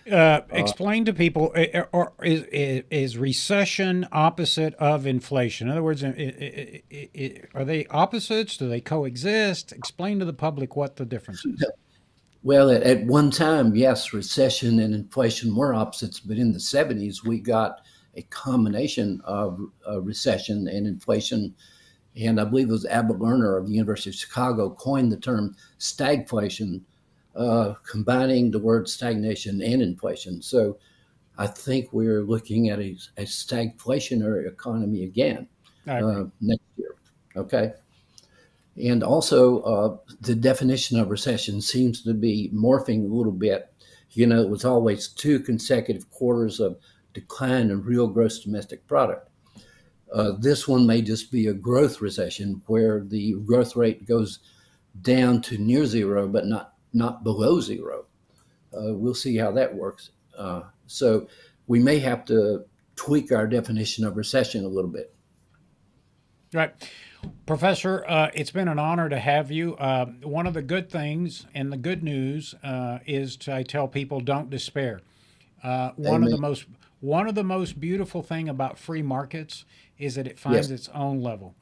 Explain to people, or is recession opposite of inflation? In other words, are they opposites? Do they coexist? Explain to the public what the difference is. Well, at one time, yes, recession and inflation were opposites, but in the 70s, we got a combination of recession and inflation. And I believe it was Abel Lerner of the University of Chicago coined the term stagflation, combining the word stagnation and inflation. So I think we're looking at a stagflationary economy again next year. Okay. And also the definition of recession seems to be morphing a little bit. It was always 2 consecutive quarters of decline in real gross domestic product. This one may just be a growth recession where the growth rate goes down to near zero, but not below zero. We'll see how that works. So we may have to tweak our definition of recession a little bit. Right. Professor, it's been an honor to have you. One of the good things and the good news is I tell people, don't despair. One of the most beautiful thing about free markets is that it finds its own level.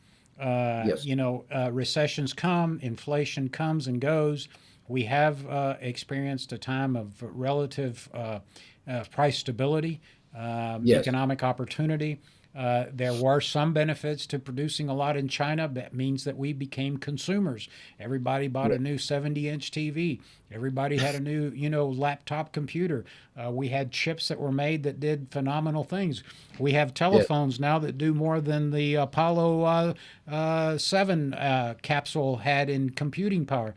Recessions come, inflation comes and goes. We have experienced a time of relative price stability, economic opportunity. There were some benefits to producing a lot in China. That means that we became consumers. Everybody bought a new 70-inch TV. Everybody had a new, laptop computer. We had chips that were made that did phenomenal things. We have telephones now that do more than the Apollo 7 capsule had in computing power.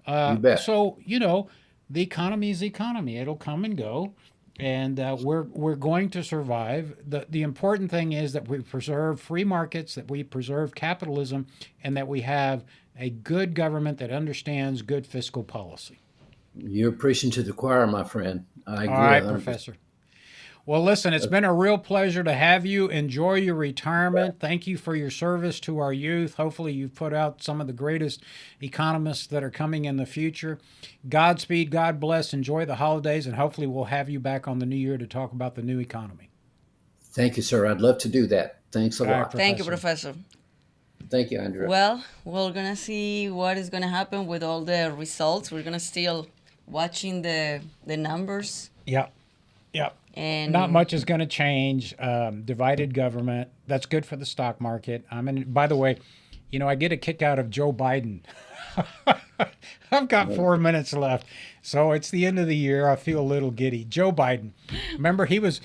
You bet. So, the economy is the economy. It'll come and go. And we're going to survive. The important thing is that we preserve free markets, that we preserve capitalism, and that we have a good government that understands good fiscal policy. You're preaching to the choir, my friend. I agree. All right, 100%. Professor. Well, listen, it's been a real pleasure to have you. Enjoy your retirement. Thank you for your service to our youth. Hopefully you've put out some of the greatest economists that are coming in the future. Godspeed, God bless, enjoy the holidays, and hopefully we'll have you back on the new year to talk about the new economy. Thank you, sir. I'd love to do that. Thanks a All right, lot. Thank you, Professor. Thank you, Andrea. Well, we're going to see what is going to happen with all the results. We're going to still watching the numbers. Yep. And Not much is going to change. Divided government. That's good for the stock market. By the way, I get a kick out of Joe Biden. I've got 4 minutes left. So it's the end of the year. I feel a little giddy. Joe Biden. Remember, he was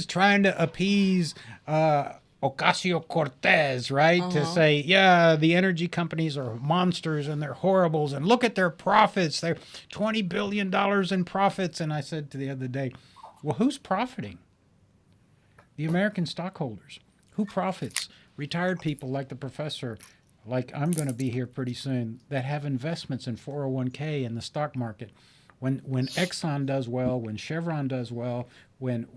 trying to appease Ocasio-Cortez, right? To say, yeah, the energy companies are monsters and they're horribles. And look at their profits. They're $20 billion in profits. And I said to the other day, well, who's profiting? The American stockholders. Who profits? Retired people like the professor, like I'm going to be here pretty soon, that have investments in 401k in the stock market. When Exxon does well, when Chevron does well, when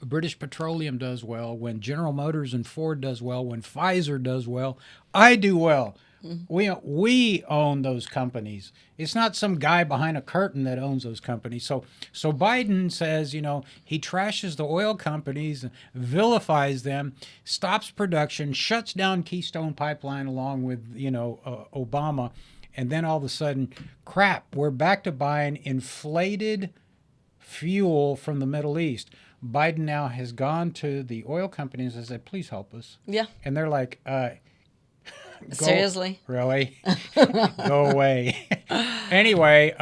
British Petroleum does well, when General Motors and Ford does well, when Pfizer does well, I do well. We own those companies. It's not some guy behind a curtain that owns those companies. So Biden says, he trashes the oil companies, vilifies them, stops production, shuts down Keystone Pipeline along with, Obama. And then all of a sudden, crap, we're back to buying inflated fuel from the Middle East. Biden now has gone to the oil companies and said, please help us. yeah, And they're like, seriously. Really? Go away. Anyway,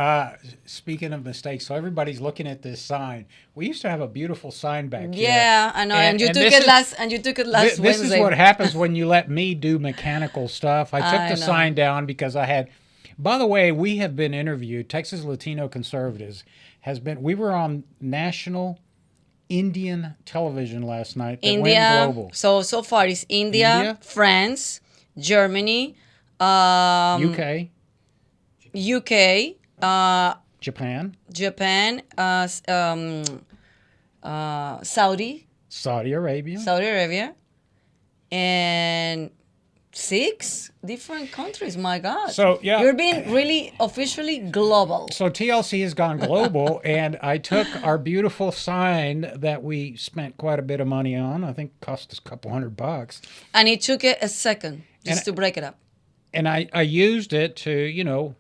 speaking of mistakes, so everybody's looking at this sign. We used to have a beautiful sign back here. Yeah, I know. And you took it last Wednesday. This is what happens when you let me do mechanical stuff. I took I the know. sign down because I had. By the way, we have been interviewed. Texas Latino Conservatives has been. We were on national Indian television last night. That India. went global. So far it's India, France, Germany, UK, Japan, Saudi Arabia. Arabia, and 6 different countries. My God! So, yeah. You're being really officially global. So TLC has gone global, and I took our beautiful sign that we spent quite a bit of money on. I think it cost us a couple $100. And it took it a second just to break it up. And I used it to,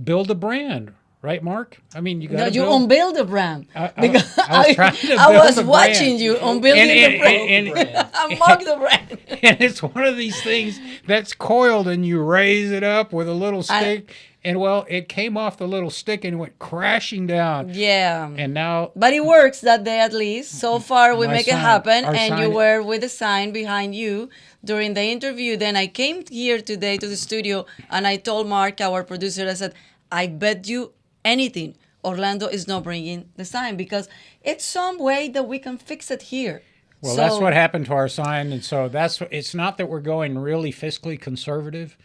build a brand. Right, Mark? I mean, you got to You unbuild the brand. Because I was trying to I build was the watching brand. you unbuilding the brand. I mark the brand. And it's one of these things that's coiled, and you raise it up with a little stick. And, well, it came off the little stick and went crashing down. Yeah. And now... But it works that day at least. So far, we My make it sign- happen. our And you sign- were with the sign behind you during the interview. Then I came here today to the studio, and I told Mark, our producer, I said, I bet you anything Orlando is not bringing the sign because it's some way that we can fix it here. Well, that's what happened to our sign. And so it's not that we're going really fiscally conservative.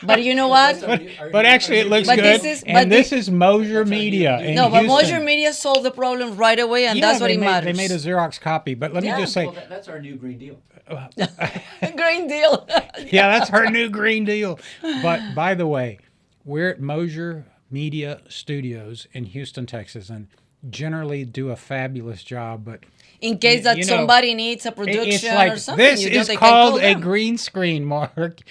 But you know what? But actually, it looks But good. this This is Mosier Media in No, but Houston. Mosier Media solved the problem right away, and that's what it matters. They made a Xerox copy. But let me just say, That's our new Green Deal. Green Deal. yeah, that's her new Green Deal. But by the way, we're at Mosier Media Studios in Houston, Texas, and generally do a fabulous job. But In case that somebody needs a it's production like or something. this you is they can called call a them. green screen, Mark.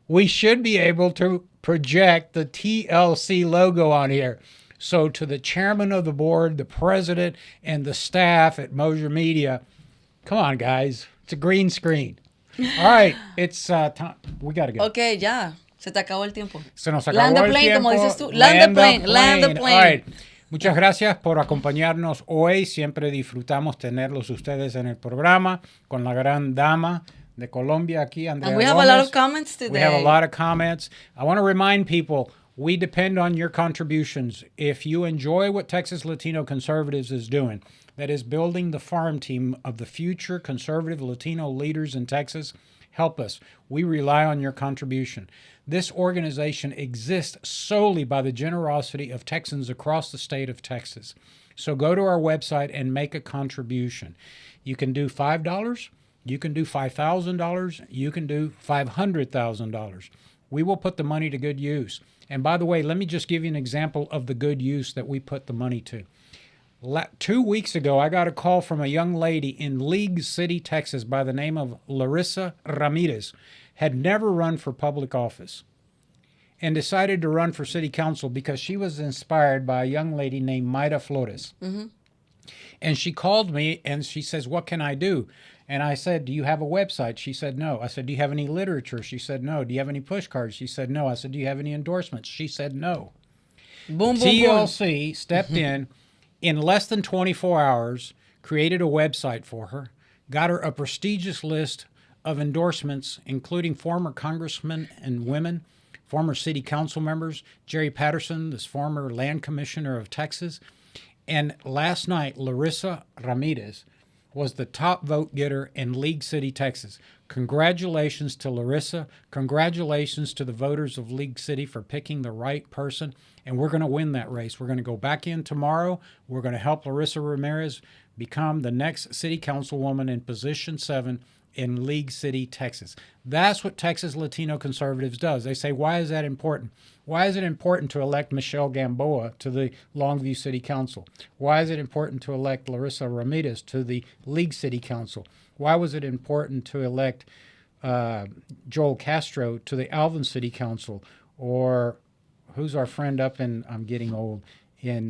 We should be able to project the TLC logo on here. So to the chairman of the board, the president, and the staff at Mosier Media, come on, guys. It's a green screen. All right, it's time. We got to go. Ok, ya. Se te acabó el tiempo. Se nos acabó Land the el plane, tiempo. como dices tú. Land the plane. Land the plane. All right. Muchas gracias por acompañarnos hoy. Siempre disfrutamos tenerlos ustedes en el programa con la gran dama de Colombia aquí, Andrea And we have Gomez. a lot of comments today. We have a lot of comments. I want to remind people, we depend on your contributions. If you enjoy what Texas Latino Conservatives is doing, that is building the farm team of the future conservative Latino leaders in Texas, help us. We rely on your contribution. This organization exists solely by the generosity of Texans across the state of Texas. So go to our website and make a contribution. You can do $5, you can do $5,000, you can do $500,000. We will put the money to good use. And by the way, let me just give you an example of the good use that we put the money to. 2 weeks ago, I got a call from a young lady in League City, Texas, by the name of Larissa Ramirez, had never run for public office, and decided to run for city council because she was inspired by a young lady named Mayra Flores. Mm-hmm. And she called me and she says, what can I do? And I said, do you have a website? She said, no. I said, do you have any literature? She said, no. Do you have any push cards? She said, no. I said, do you have any endorsements? She said, no. Boom, boom, TLC boom. stepped in less than 24 hours, created a website for her, got her a prestigious list of endorsements, including former congressmen and women, former city council members, Jerry Patterson, this former land commissioner of Texas. And last night, Larissa Ramirez was the top vote getter in League City, Texas. Congratulations to Larissa. Congratulations to the voters of League City for picking the right person. And we're going to win that race. We're going to go back in tomorrow. We're going to help Larissa Ramirez become the next city councilwoman in position 7 in League City, Texas. That's what Texas Latino Conservatives does. They say, why is that important? Why is it important to elect Michelle Gamboa to the Longview City Council? Why is it important to elect Larissa Ramirez to the League City Council? Why was it important to elect Joel Castro to the Alvin City Council? Or who's our friend up in, I'm getting old, in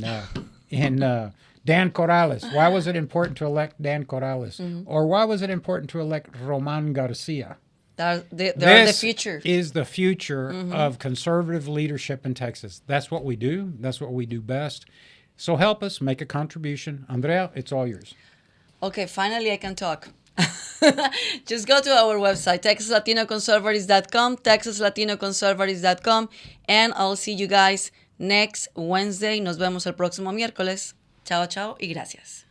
Dan Corrales. Why was it important to elect Dan Corrales? Mm-hmm. Or why was it important to elect Roman Garcia? They're the future. This is the future of conservative leadership in Texas. That's what we do. That's what we do best. So help us, make a contribution. Andrea, it's all yours. Okay, finally I can talk. Just go to our website, TexasLatinoConservatives.com, TexasLatinoConservatives.com, and I'll see you guys next Wednesday. Nos vemos el próximo miércoles. Chao, chao y gracias.